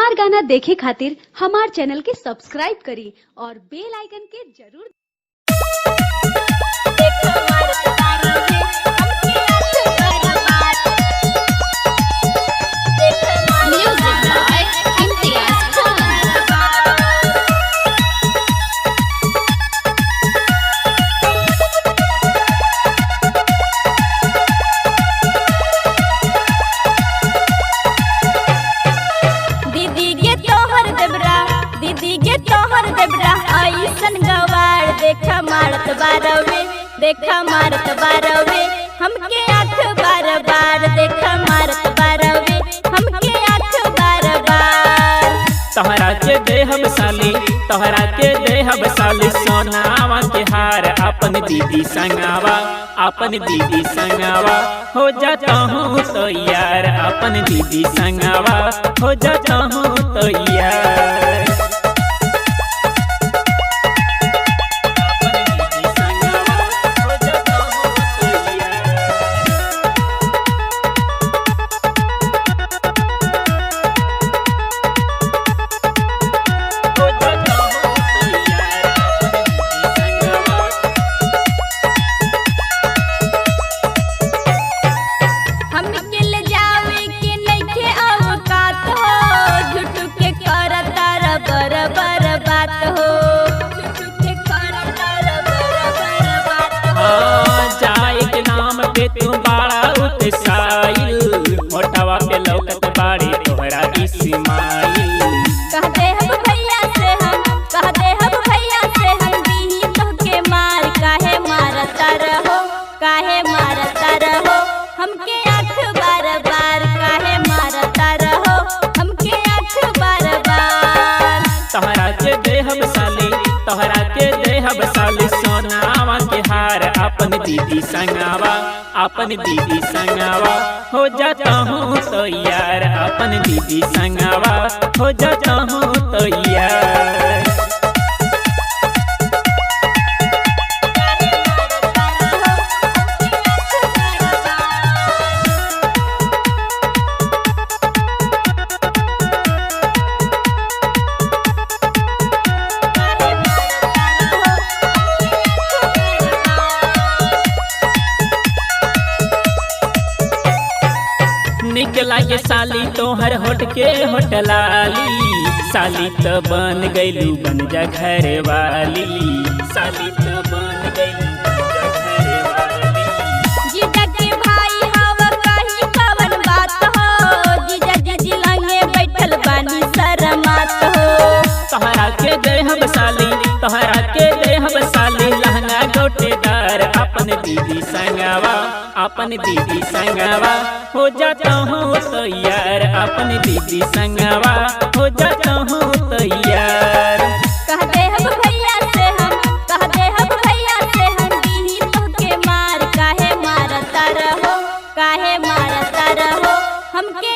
हमार गाना देखे खातिर हमार चैनल के सब्सक्राइब करी और बेल आइकन के जरूर देखा मारत बारवे हमके आँख बार बार देखा मारत बारवे हमके आँख बार बार। तोहरा के देहब साली तोहरा के देहब साली सोनावा के हार अपन दीदी संगावा हो जाता हूँ तो यार अपन दीदी संगावा हो जाता हूँ तो यार। तू बड़ा उत्साहिल मोटावा पे लौकत बाड़ी तोहरा इस्माइल। कहते हम भैया से हम दी तोहके मार काहे मारता रहो हमके आँख बार बार काहे मारता रहो हमके आँख बार बार। तोहरा के देहब साली सोनावा के हार अपन दीदी संगावा हो जाता हूँ तो यार अपन दीदी संगावा हो जाता हूँ तो यार। लागे साली तोहर होट के होटलाली साली तो बन गईलू बन जा घर वाली साली तो बन गईलू बन जा घर वाली। जीजा के भाई हवा कहीं कवन बात हो जीजा जी लंगे बैठल बानी शरमात हो। तोहरा के देहब साली लहंगा गोटेदार अपन दीदी संगावा हो जाता हूँ तो यार अपन दीदी संगावा हो जाता हूँ तो यार। कहते हम भैया से हम दी तोहके मार काहे मारता रहो हमके